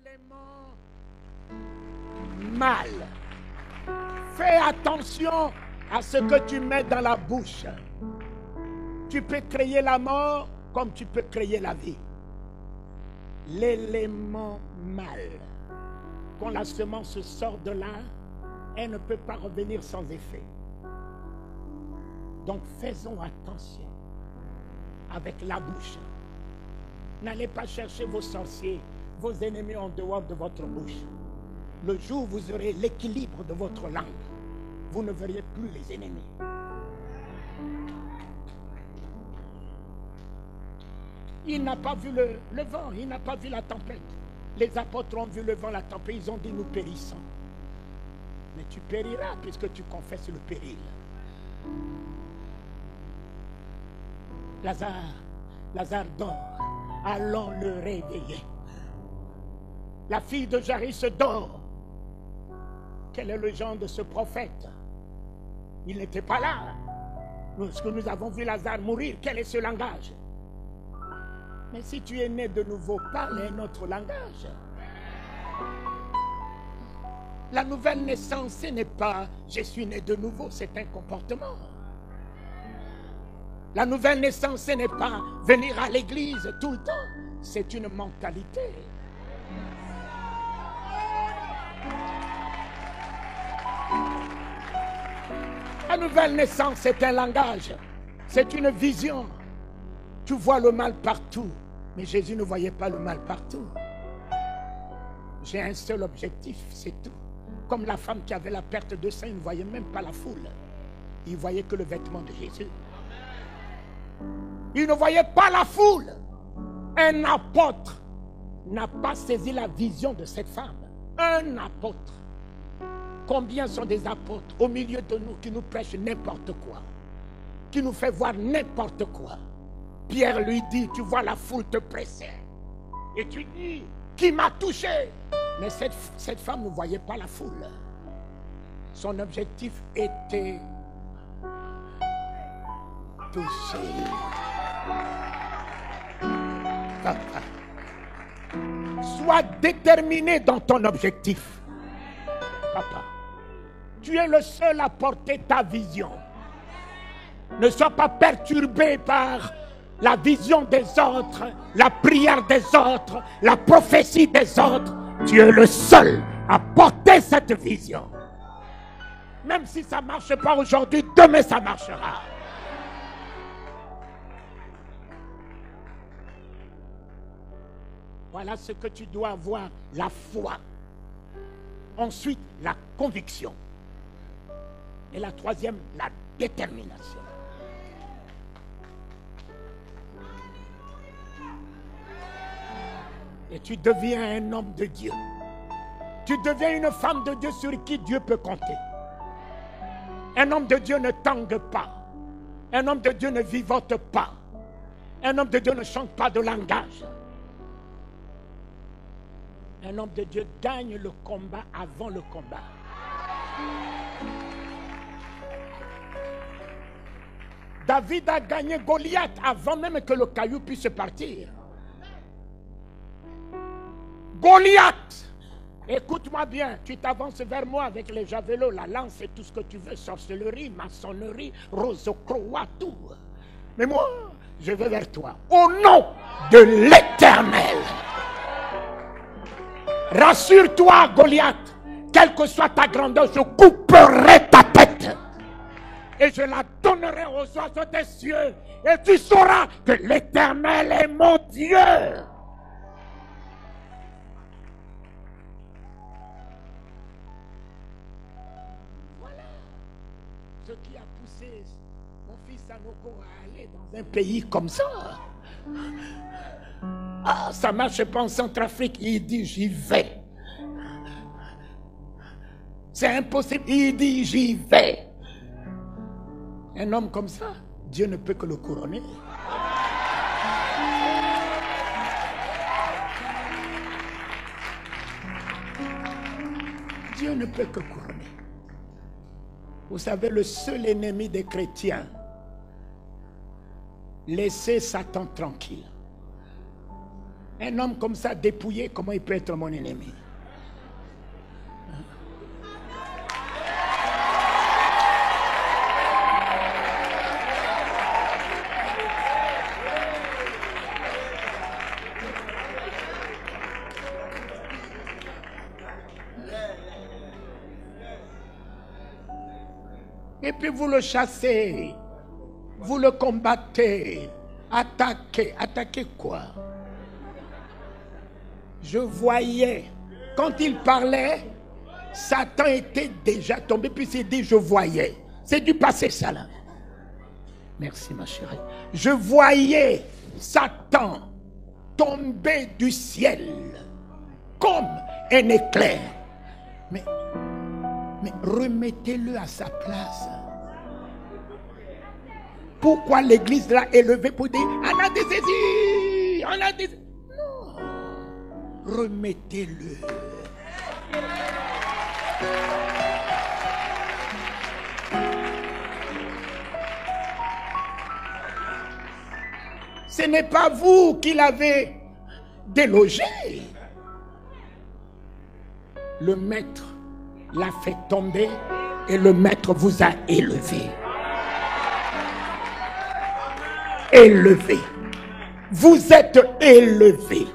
l'élément mal. Fais attention à ce que tu mets dans la bouche. Tu peux créer la mort comme tu peux créer la vie. L'élément mal. Quand la semence sort de là, elle ne peut pas revenir sans effet. Donc faisons attention avec la bouche. N'allez pas chercher vos sorciers, vos ennemis en dehors de votre bouche. Le jour où vous aurez l'équilibre de votre langue, vous ne verrez plus les ennemis. Il n'a pas vu le vent, il n'a pas vu la tempête. Les apôtres ont vu le vent, la tempête, ils ont dit nous périssons. Mais tu périras puisque tu confesses le péril. Lazare dort, allons le réveiller. La fille de Jairus dort. Quel est le genre de ce prophète? Il n'était pas là. Lorsque nous avons vu Lazare mourir, quel est ce langage? Mais si tu es né de nouveau, parle un autre langage. La nouvelle naissance, ce n'est pas « je suis né de nouveau », c'est un comportement. La nouvelle naissance, ce n'est pas venir à l'église tout le temps, c'est une mentalité. La nouvelle naissance, c'est un langage, c'est une vision. Tu vois le mal partout, mais Jésus ne voyait pas le mal partout. J'ai un seul objectif, c'est tout. Comme la femme qui avait la perte de sein, il ne voyait même pas la foule. Il voyait que le vêtement de Jésus. Il ne voyait pas la foule. Un apôtre n'a pas saisi la vision de cette femme. Un apôtre. Combien sont des apôtres au milieu de nous qui nous prêchent n'importe quoi, qui nous fait voir n'importe quoi? Pierre lui dit, tu vois la foule te presser. Et tu dis, qui m'a touché? Mais cette femme ne voyait pas la foule. Son objectif était toucher. Papa, sois déterminé dans ton objectif. Papa, tu es le seul à porter ta vision. Ne sois pas perturbé par la vision des autres, la prière des autres, la prophétie des autres. Tu es le seul à porter cette vision. Même si ça ne marche pas aujourd'hui, demain ça marchera. Voilà ce que tu dois avoir, la foi. Ensuite, la conviction. Et la troisième, la détermination. Et tu deviens un homme de Dieu. Tu deviens une femme de Dieu sur qui Dieu peut compter. Un homme de Dieu ne tangue pas. Un homme de Dieu ne vivote pas. Un homme de Dieu ne chante pas de langage. Un homme de Dieu gagne le combat avant le combat. David a gagné Goliath avant même que le caillou puisse partir. Goliath, écoute-moi bien, tu t'avances vers moi avec les javelots, la lance et tout ce que tu veux, sorcellerie, maçonnerie, rosocroix, tout. Mais moi, je vais vers toi, au nom de l'Éternel. Rassure-toi, Goliath, quelle que soit ta grandeur, je couperai ta tête. Et je la donnerai aux oiseaux des cieux. Et tu sauras que l'Éternel est mon Dieu. Voilà ce qui a poussé mon fils Sanoko à aller dans un pays comme ça. Ah, ça ne marche pas en Centrafrique. Il dit, j'y vais. C'est impossible. Il dit, j'y vais. Un homme comme ça, Dieu ne peut que le couronner. Dieu ne peut que couronner. Vous savez, le seul ennemi des chrétiens, laissez Satan tranquille. Un homme comme ça, dépouillé, comment il peut être mon ennemi? Et puis vous le chassez, vous le combattez, attaquez. Attaquez quoi? Je voyais, quand il parlait, Satan était déjà tombé, puis il dit je voyais. C'est du passé ça là. Merci ma chérie. Je voyais Satan tomber du ciel comme un éclair. Mais remettez-le à sa place. Pourquoi l'église là est levée pour dire on a des désirs, on a des... Non. Remettez-le. Ce n'est pas vous qui l'avez délogé. Le maître l'a fait tomber et le maître vous a élevé. Élevé. Vous êtes élevé.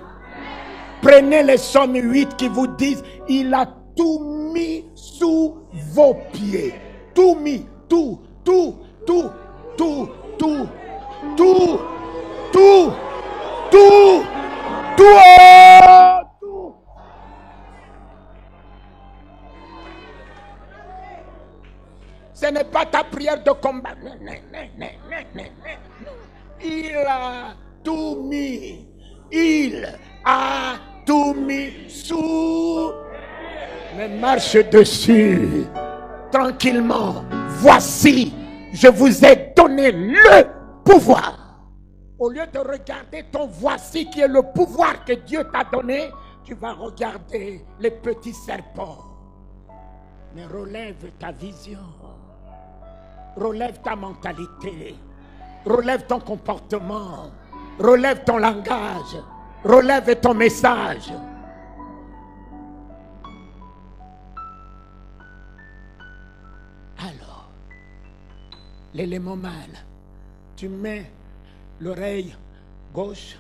Prenez les Psaumes 8 qui vous disent il a tout mis sous vos pieds. Tout mis, tout. Ce n'est pas ta prière de combat. Il a tout mis. Il a tout mis sous. Mais marche dessus. Tranquillement. Voici, je vous ai donné le pouvoir. Au lieu de regarder ton voici qui est le pouvoir que Dieu t'a donné, tu vas regarder les petits serpents. Mais relève ta vision. Relève ta mentalité. Relève ton comportement. Relève ton langage. Relève ton message. Alors, l'élément mal, tu mets l'oreille gauche,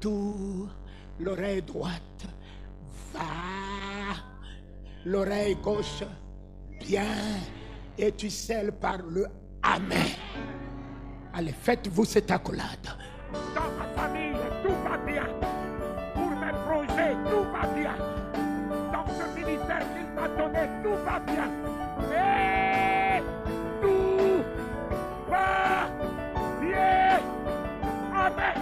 tout, l'oreille droite, va, l'oreille gauche, bien, et tu scelles par le Amen. Allez, faites-vous cette accolade. Dans ma famille, tout va bien. Pour mes projets, tout va bien. Dans ce ministère qu'il m'a donné, tout va bien. Et tout va bien. Amen.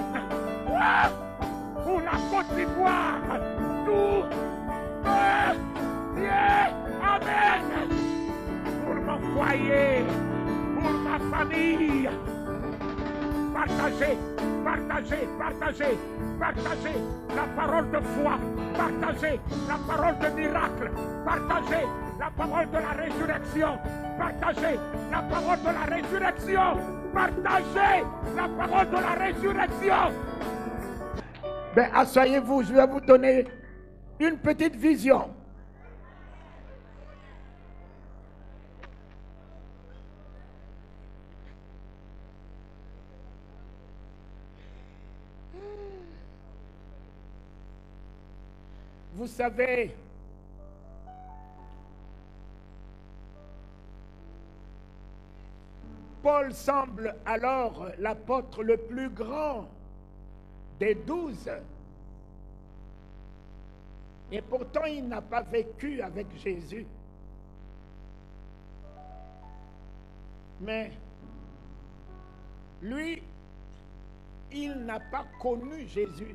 Pour la Côte d'Ivoire, tout va bien. Amen. Pour mon foyer, pour ma famille. Partagez, partagez, partagez, partagez la parole de foi, partagez la parole de miracle, partagez la parole de la résurrection, partagez la parole de la résurrection, partagez la parole de la résurrection. Ben, asseyez-vous, je vais vous donner une petite vision. Vous savez, Paul semble alors l'apôtre le plus grand des 12. Et pourtant, il n'a pas vécu avec Jésus. Mais lui, il n'a pas connu Jésus.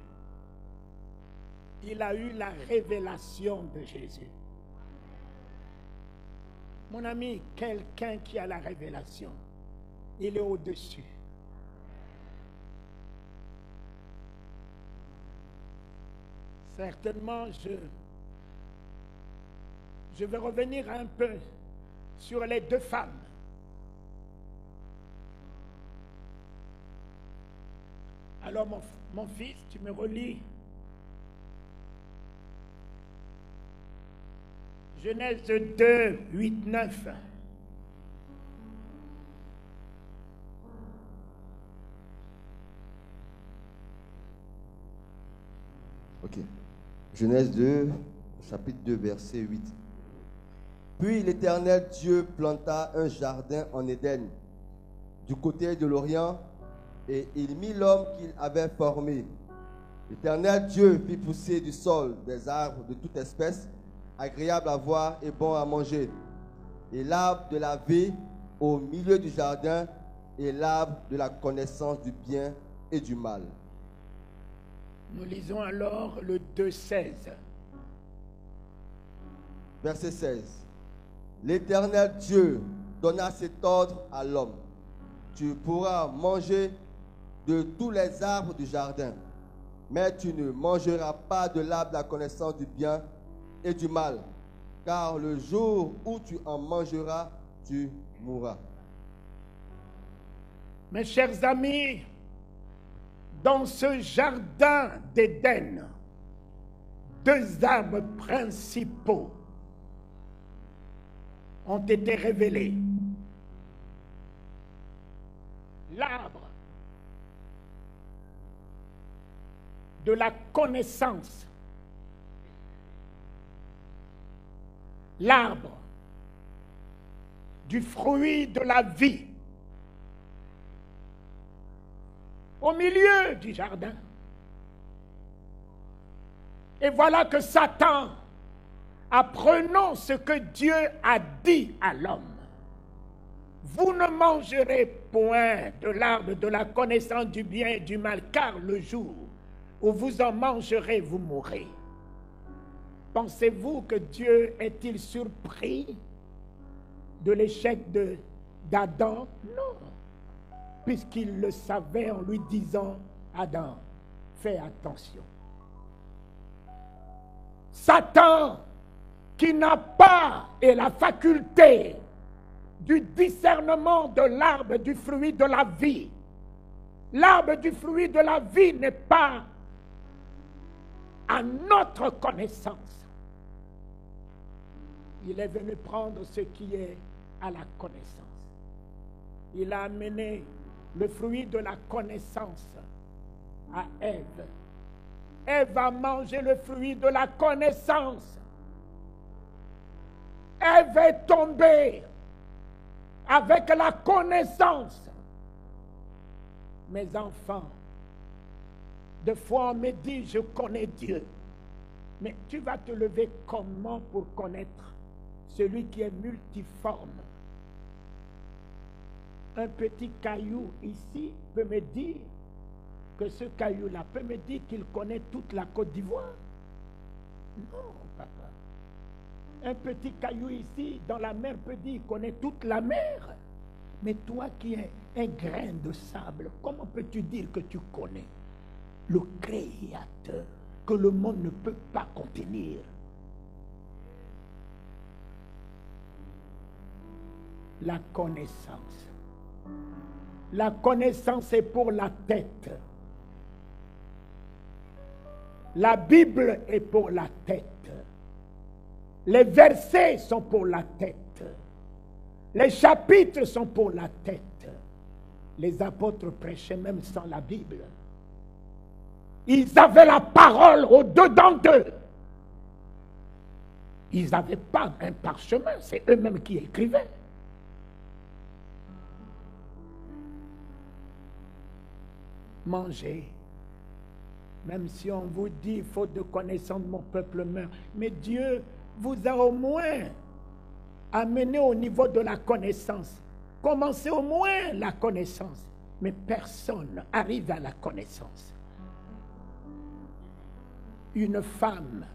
Il a eu la révélation de Jésus. Mon ami, quelqu'un qui a la révélation, il est au-dessus. Certainement, je vais revenir un peu sur les deux femmes. Alors, mon fils, tu me relis Genèse 2, 8, 9. Ok. Genèse 2, chapitre 2, verset 8. Puis l'Éternel Dieu planta un jardin en Éden, du côté de l'Orient, et il mit l'homme qu'il avait formé. L'Éternel Dieu fit pousser du sol des arbres de toute espèce, agréables à voir et bons à manger, et l'arbre de la vie au milieu du jardin, et l'arbre de la connaissance du bien et du mal. Nous lisons alors le 2,16. Verset 16. L'Éternel Dieu donna cet ordre à l'homme. Tu pourras manger de tous les arbres du jardin, mais tu ne mangeras pas de l'arbre de la connaissance du bien et du mal, car le jour où tu en mangeras, tu mourras. Mes chers amis, dans ce jardin d'Éden, deux arbres principaux ont été révélés. L'arbre de la connaissance, l'arbre du fruit de la vie, au milieu du jardin. Et voilà que Satan, apprenant ce que Dieu a dit à l'homme, vous ne mangerez point de l'arbre de la connaissance du bien et du mal, car le jour où vous en mangerez, vous mourrez. Pensez-vous que Dieu est-il surpris de l'échec d'Adam? Non, puisqu'il le savait en lui disant, Adam, fais attention. Satan, qui n'a pas et la faculté du discernement de l'arbre du fruit de la vie. L'arbre du fruit de la vie n'est pas à notre connaissance. Il est venu prendre ce qui est à la connaissance. Il a amené le fruit de la connaissance à Ève. Ève a mangé le fruit de la connaissance. Ève est tombée avec la connaissance. Mes enfants, des fois on me dit, je connais Dieu. Mais tu vas te lever comment pour connaître celui qui est multiforme? Un petit caillou ici peut me dire que ce caillou-là peut me dire qu'il connaît toute la Côte d'Ivoire? Non, papa. Un petit caillou ici dans la mer peut dire qu'il connaît toute la mer. Mais toi qui es un grain de sable, comment peux-tu dire que tu connais le Créateur que le monde ne peut pas contenir? La connaissance. La connaissance est pour la tête. La Bible est pour la tête. Les versets sont pour la tête. Les chapitres sont pour la tête. Les apôtres prêchaient même sans la Bible. Ils avaient la parole au-dedans d'eux. Ils n'avaient pas un parchemin, c'est eux-mêmes qui écrivaient. Mangez. Même si on vous dit, faute de connaissance, mon peuple meurt. Mais Dieu vous a au moins amené au niveau de la connaissance. Commencez au moins la connaissance. Mais personne n'arrive à la connaissance. Une femme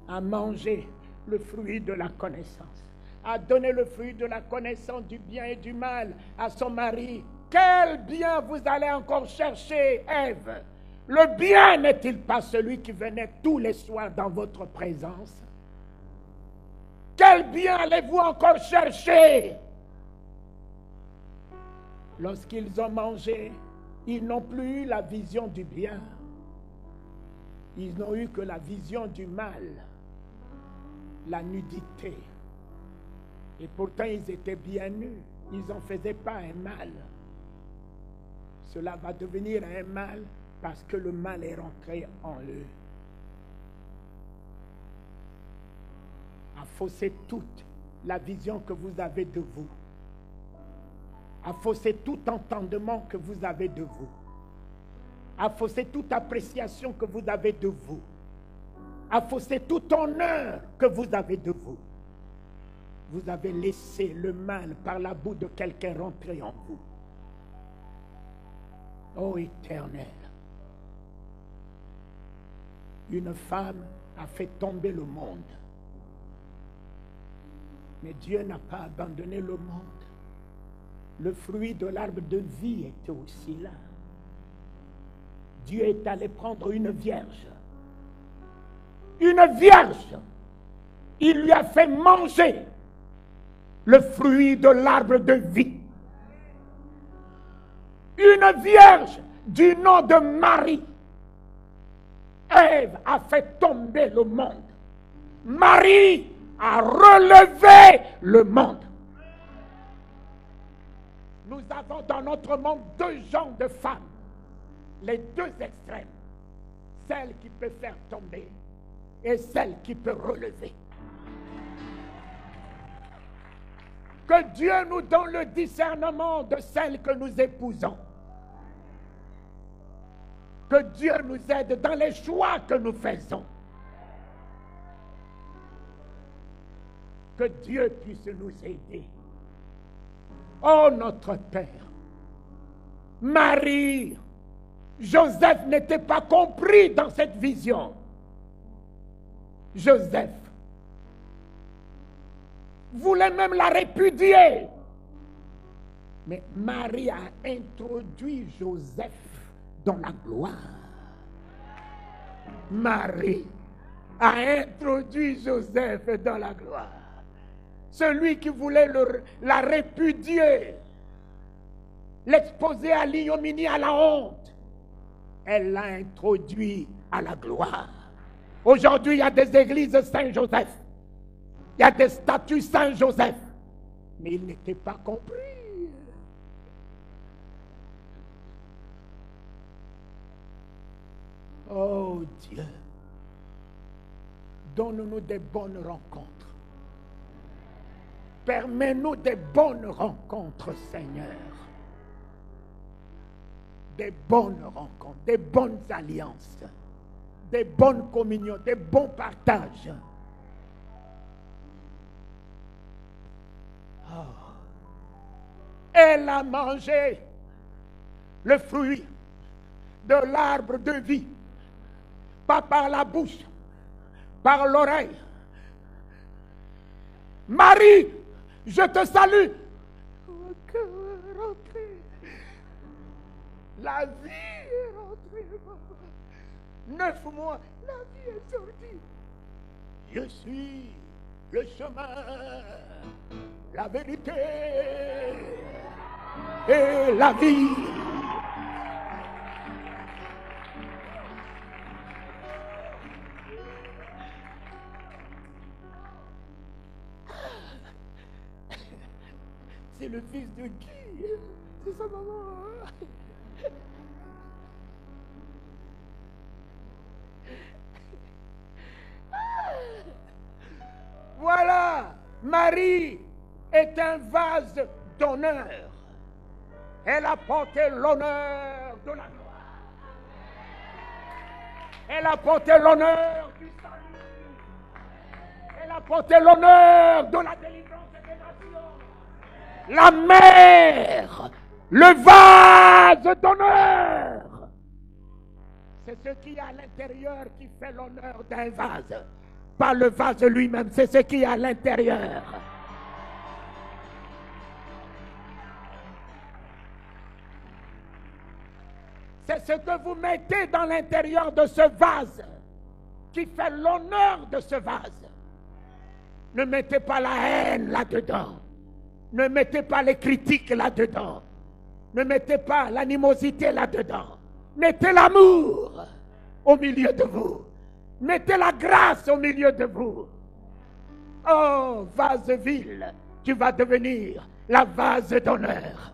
a mangé le fruit de la connaissance, a donné le fruit de la connaissance du bien et du mal à son mari. Quel bien vous allez encore chercher, Ève? Le bien n'est-il pas celui qui venait tous les soirs dans votre présence? Quel bien allez-vous encore chercher? Lorsqu'ils ont mangé, ils n'ont plus eu la vision du bien. Ils n'ont eu que la vision du mal, la nudité, Et pourtant, ils étaient bien nus. Ils n'en faisaient pas un mal. Cela va devenir un mal parce que le mal est rentré en eux. A faussé toute la vision que vous avez de vous. A faussé tout entendement que vous avez de vous. A faussé toute appréciation que vous avez de vous. A faussé tout honneur que vous avez de vous. Vous avez laissé le mal par la boue de quelqu'un rentrer en vous. Ô Éternel, une femme a fait tomber le monde. Mais Dieu n'a pas abandonné le monde. Le fruit de l'arbre de vie était aussi là. Dieu est allé prendre une vierge. Une vierge. Il lui a fait manger le fruit de l'arbre de vie. Une vierge du nom de Marie. Ève a fait tomber le monde. Marie a relevé le monde. Nous avons dans notre monde deux genres de femmes. Les deux extrêmes. Celle qui peut faire tomber et celle qui peut relever. Que Dieu nous donne le discernement de celle que nous épousons. Que Dieu nous aide dans les choix que nous faisons. Que Dieu puisse nous aider. Oh notre Père, Marie, Joseph n'était pas compris dans cette vision. Joseph voulait même la répudier. Mais Marie a introduit Joseph dans la gloire. Marie a introduit Joseph dans la gloire. Celui qui voulait la répudier, l'exposer à l'ignominie, à la honte, elle l'a introduit à la gloire. Aujourd'hui, il y a des églises Saint-Joseph. Il y a des statues Saint-Joseph. Mais il n'était pas compris. Oh Dieu, donne-nous des bonnes rencontres. Permets-nous des bonnes rencontres, Seigneur. Des bonnes rencontres, des bonnes alliances, des bonnes communions, des bons partages. Oh. Elle a mangé le fruit de l'arbre de vie, pas par la bouche, par l'oreille. Marie, je te salue. La vie est rentrée. 9 mois, la vie est sortie. Je suis le chemin, la vérité et la vie. C'est le fils de Guy. C'est sa maman. Voilà, Marie est un vase d'honneur. Elle a porté l'honneur de la gloire. Elle a porté l'honneur du salut. Elle a porté l'honneur de la délivrance des nations. La mère, le vase d'honneur. C'est ce qui est à l'intérieur qui fait l'honneur d'un vase. Pas le vase lui-même, c'est ce qui est à l'intérieur. C'est ce que vous mettez dans l'intérieur de ce vase qui fait l'honneur de ce vase. Ne mettez pas la haine là-dedans. Ne mettez pas les critiques là-dedans. Ne mettez pas l'animosité là-dedans. Mettez l'amour au milieu de vous. Mettez la grâce au milieu de vous. Oh, vase vil, tu vas devenir la vase d'honneur.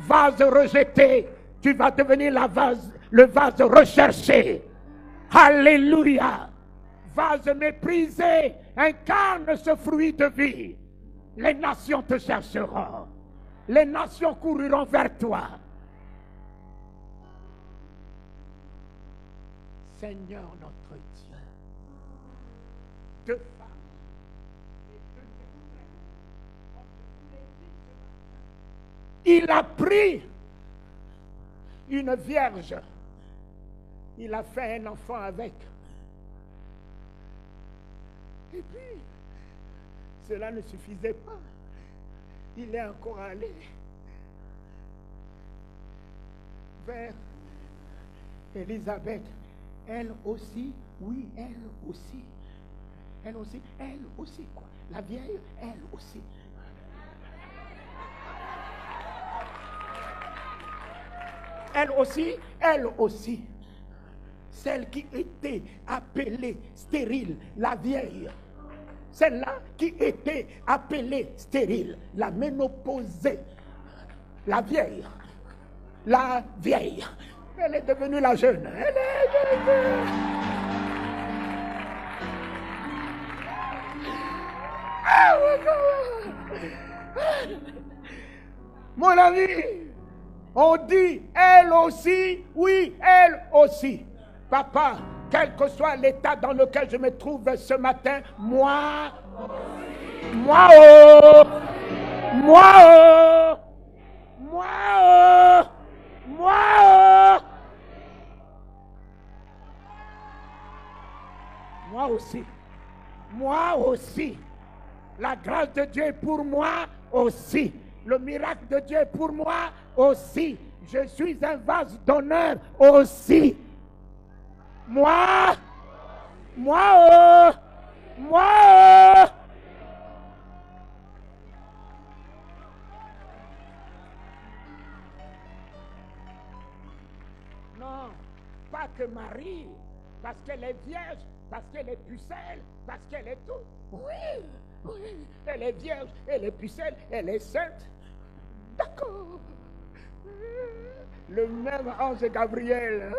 Vase rejeté, tu vas devenir le vase recherché. Alléluia. Vase méprisé, incarne ce fruit de vie. Les nations te chercheront. Les nations coururont vers toi. Seigneur notre Dieu, deux femmes et deux il a pris une vierge, il a fait un enfant avec. Et puis, cela ne suffisait pas. Il est encore allé vers Élisabeth. Elle aussi, oui, elle aussi. Elle aussi, quoi. La vieille, elle aussi. Elle aussi. Celle qui était appelée stérile, la vieille. Celle-là qui était appelée stérile, la ménopausée. La vieille. Elle est devenue la jeune. Mon ami, on dit elle aussi, oui, elle aussi. Papa, quel que soit l'état dans lequel je me trouve ce matin, moi aussi. La grâce de Dieu est pour moi aussi. Le miracle de Dieu est pour moi aussi. Je suis un vase d'honneur aussi. Moi. Non, pas que Marie, parce qu'elle est vierge, parce qu'elle est pucelle, parce qu'elle est tout. Oui, elle est vierge, elle est pucelle, elle est sainte. D'accord. Le même ange Gabriel.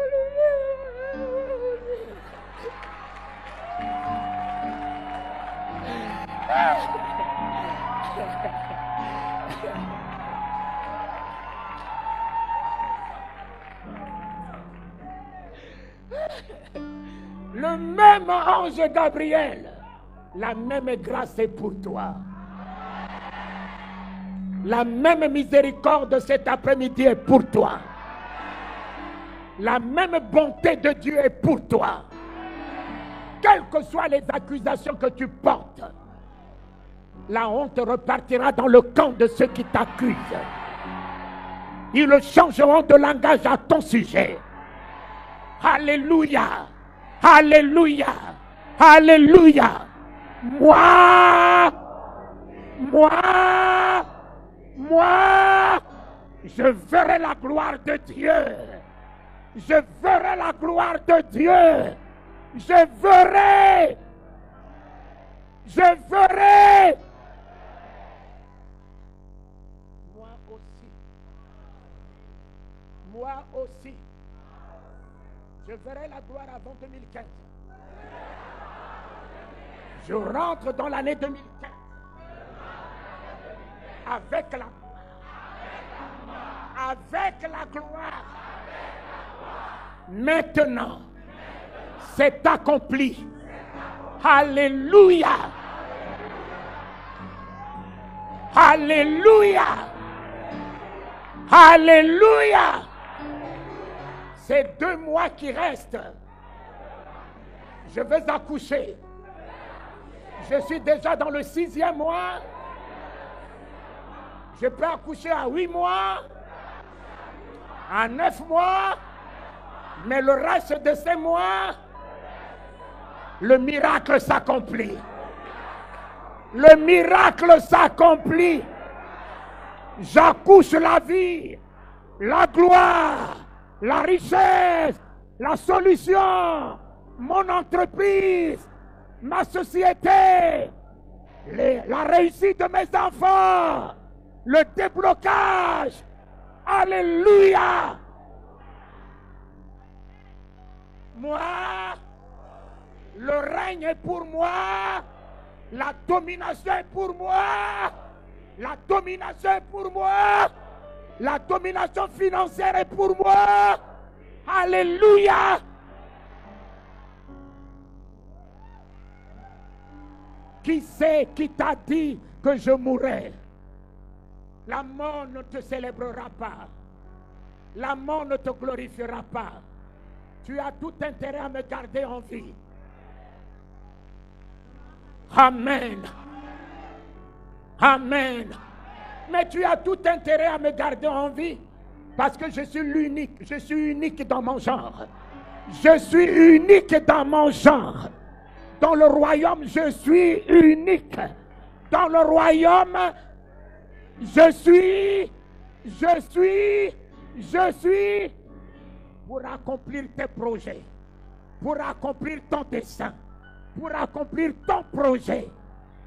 Le même ange Gabriel, la même grâce est pour toi. La même miséricorde cet après-midi est pour toi. La même bonté de Dieu est pour toi. Quelles que soient les accusations que tu portes, la honte repartira dans le camp de ceux qui t'accusent. Ils changeront de langage à ton sujet. Alléluia. Alléluia. Alléluia. Moi, je verrai la gloire de Dieu. Je verrai la gloire de Dieu. Je verrai. Moi aussi. Je verrai la gloire avant 2015. Je rentre dans l'année 2015 avec la gloire. Maintenant, c'est accompli. Alléluia. Alléluia. Alléluia. Ces 2 mois qui restent, je vais accoucher. Je suis déjà dans le 6e mois. Je peux accoucher à 8 mois, à 9 mois, mais le reste de ces mois, le miracle s'accomplit. Le miracle s'accomplit. J'accouche la vie, la gloire, la richesse, la solution, mon entreprise, ma société. La réussite de mes enfants, le déblocage. Alléluia. Moi, le règne est pour moi, la domination est pour moi, la domination est pour moi, la domination financière est pour moi. Alléluia. Qui c'est qui t'a dit que je mourrais? La mort ne te célébrera pas. La mort ne te glorifiera pas. Tu as tout intérêt à me garder en vie. Amen. Amen. Mais tu as tout intérêt à me garder en vie parce que je suis l'unique. Je suis unique dans mon genre. Je suis unique dans mon genre. Dans le royaume, je suis unique. Dans le royaume, je suis pour accomplir tes projets, pour accomplir ton dessein, pour accomplir ton projet.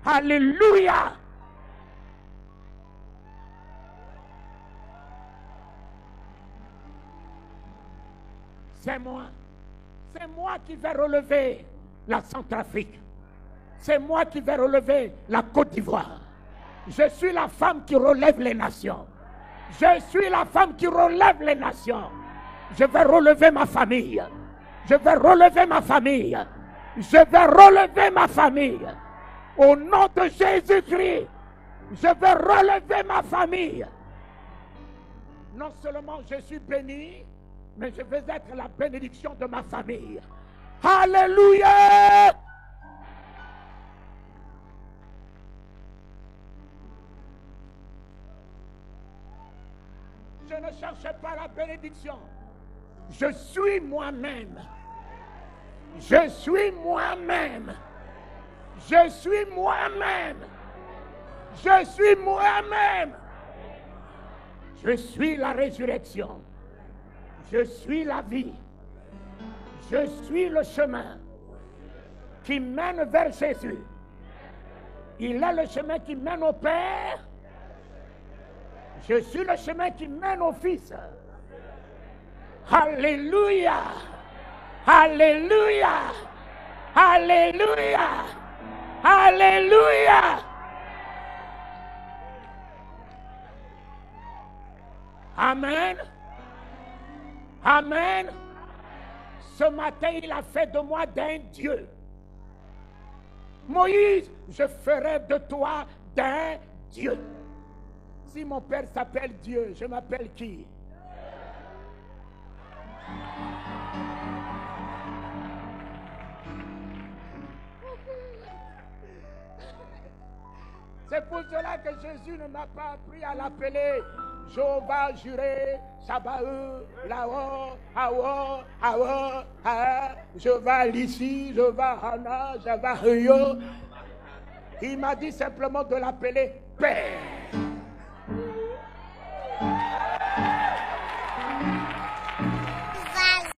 Alléluia. C'est moi qui vais relever la Centrafrique. C'est moi qui vais relever la Côte d'Ivoire. Je suis la femme qui relève les nations. Je suis la femme qui relève les nations. Je vais relever ma famille. Je vais relever ma famille. Je vais relever ma famille. Au nom de Jésus-Christ, je vais relever ma famille. Non seulement je suis béni, mais je vais être la bénédiction de ma famille. Alléluia! Je ne cherche pas la bénédiction. Je suis moi-même. Je suis moi-même. Je suis moi-même. Je suis moi-même. Je suis la résurrection. Je suis la vie. Je suis le chemin qui mène vers Jésus. Il est le chemin qui mène au Père. Je suis le chemin qui mène au Fils. Alléluia. Alléluia. Alléluia. Alléluia. Amen. Amen. Ce matin, il a fait de moi d'un Dieu. Moïse, je ferai de toi d'un Dieu. Si mon père s'appelle Dieu, je m'appelle qui? C'est pour cela que Jésus ne m'a pas appris à l'appeler Jéhovah Jireh, Sabaoth, là-haut, Awo, Awo, je vais ici, je vais Hana, je vais Rio. Il m'a dit simplement de l'appeler Père.